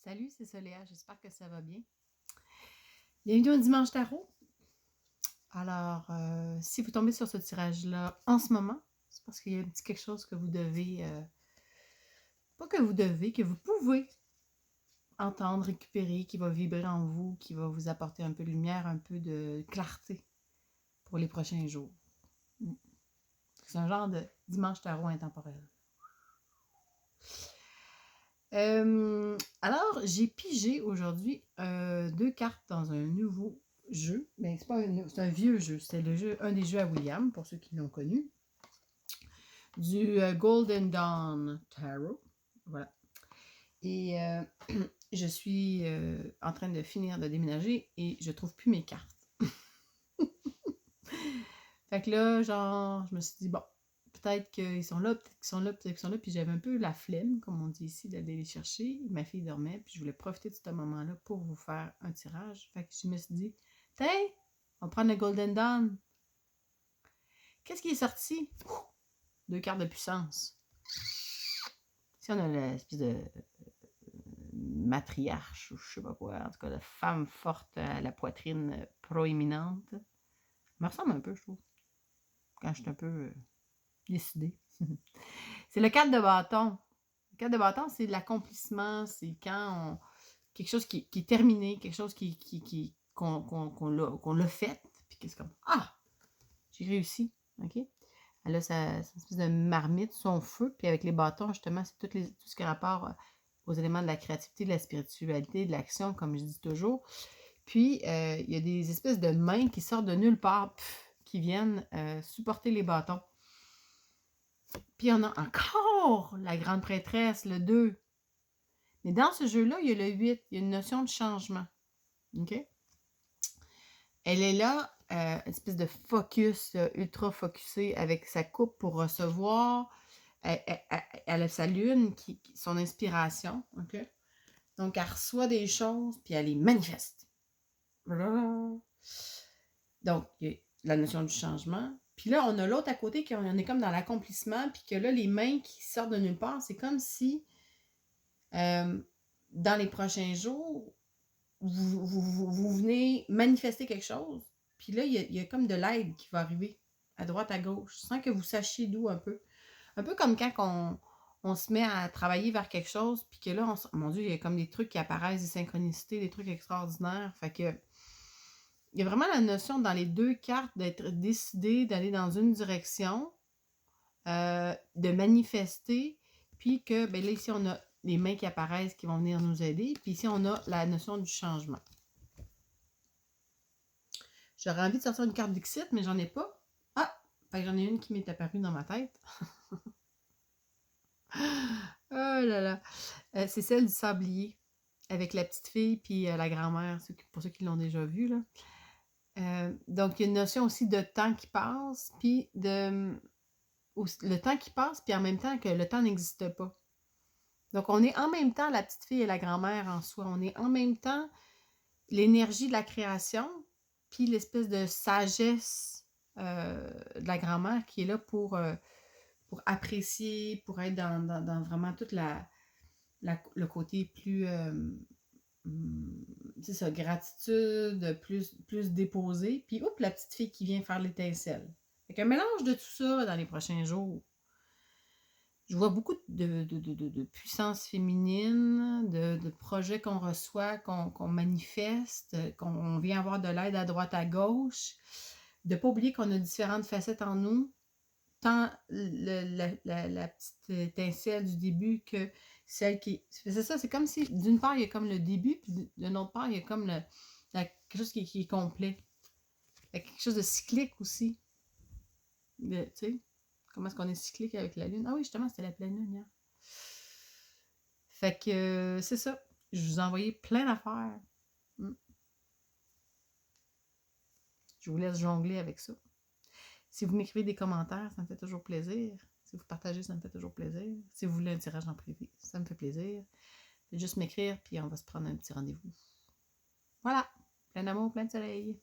Salut, c'est Soléa, j'espère que ça va bien. Bienvenue au Dimanche Tarot. Alors, si vous tombez sur ce tirage-là en ce moment, c'est parce qu'il y a un petit quelque chose que vous devez, pas que vous devez, que vous pouvez entendre, récupérer, qui va vibrer en vous, qui va vous apporter un peu de lumière, un peu de clarté pour les prochains jours. C'est un genre de Dimanche Tarot intemporel. Alors, j'ai pigé aujourd'hui 2 cartes dans un nouveau jeu. Mais c'est un vieux jeu. C'est un des jeux à William, pour ceux qui l'ont connu. Du Golden Dawn Tarot. Voilà. Et je suis en train de finir de déménager et je trouve plus mes cartes. Fait que là, genre, je me suis dit, bon, peut-être qu'ils sont là, peut-être qu'ils sont là, peut-être qu'ils sont là. Puis j'avais un peu la flemme, comme on dit ici, d'aller les chercher. Ma fille dormait, puis je voulais profiter de ce moment-là pour vous faire un tirage. Fait que je me suis dit, tiens, on va prendre le Golden Dawn. Qu'est-ce qui est sorti? 2 cartes de puissance. Ici, on a l'espèce de matriarche, ou je sais pas quoi, en tout cas, de femme forte à la poitrine proéminente. Elle me ressemble un peu, je trouve, quand je suis un peu décidée. C'est le cadre de bâton. Le cadre de bâton, c'est l'accomplissement, c'est quand quelque chose qui est terminé, quelque chose qu'on l'a fait, puis que c'est comme « Ah! J'ai réussi! » OK? Elle a sa espèce de marmite, son feu, puis avec les bâtons, justement, c'est tout ce qui a rapport aux éléments de la créativité, de la spiritualité, de l'action, comme je dis toujours. Puis, il y a des espèces de mains qui sortent de nulle part, qui viennent supporter les bâtons. Puis, on a encore la grande prêtresse, le 2. Mais dans ce jeu-là, il y a le 8. Il y a une notion de changement. OK? Elle est là, une espèce de focus, ultra focusé avec sa coupe pour recevoir. Elle a sa lune, son inspiration. OK? Donc, elle reçoit des choses, puis elle les manifeste. Donc, il y a la notion du changement. Puis là, on a l'autre à côté, on est comme dans l'accomplissement, puis que là, les mains qui sortent de nulle part, c'est comme si, dans les prochains jours, vous venez manifester quelque chose, puis là, il y a comme de l'aide qui va arriver à droite, à gauche, sans que vous sachiez d'où un peu. Un peu comme quand on se met à travailler vers quelque chose, puis que là, mon Dieu, il y a comme des trucs qui apparaissent, des synchronicités, des trucs extraordinaires. Fait que il y a vraiment la notion dans les 2 cartes d'être décidé d'aller dans une direction, de manifester, puis que, ben là, ici, on a les mains qui apparaissent qui vont venir nous aider, puis ici, on a la notion du changement. J'aurais envie de sortir une carte d'Ixit, mais j'en ai pas. Ah! Fait que j'en ai une qui m'est apparue dans ma tête. Oh là là! C'est celle du sablier, avec la petite fille puis la grand-mère, pour ceux qui l'ont déjà vu, là. Donc, il y a une notion aussi de temps qui passe, puis le temps qui passe, puis en même temps que le temps n'existe pas. Donc, on est en même temps la petite fille et la grand-mère en soi. On est en même temps l'énergie de la création, puis l'espèce de sagesse de la grand-mère qui est là pour apprécier, pour être dans vraiment toute le côté plus, c'est ça, gratitude, plus déposé. Puis, oups, la petite fille qui vient faire l'étincelle. Fait qu'un mélange de tout ça dans les prochains jours. Je vois beaucoup de puissance féminine, de projets qu'on reçoit, qu'on manifeste, qu'on vient avoir de l'aide à droite, à gauche. De ne pas oublier qu'on a différentes facettes en nous, tant la petite étincelle du début que celle qui... C'est ça, c'est comme si, d'une part, il y a comme le début, puis d'une autre part, il y a comme quelque chose qui est complet. Il y a quelque chose de cyclique aussi. Tu sais, comment est-ce qu'on est cyclique avec la Lune? Ah oui, justement, c'était la pleine Lune hier. Fait que c'est ça. Je vous ai envoyé plein d'affaires. Je vous laisse jongler avec ça. Si vous m'écrivez des commentaires, ça me fait toujours plaisir. Si vous partagez, ça me fait toujours plaisir. Si vous voulez un tirage en privé, ça me fait plaisir. Faites juste m'écrire, puis on va se prendre un petit rendez-vous. Voilà. Plein d'amour, plein de soleil.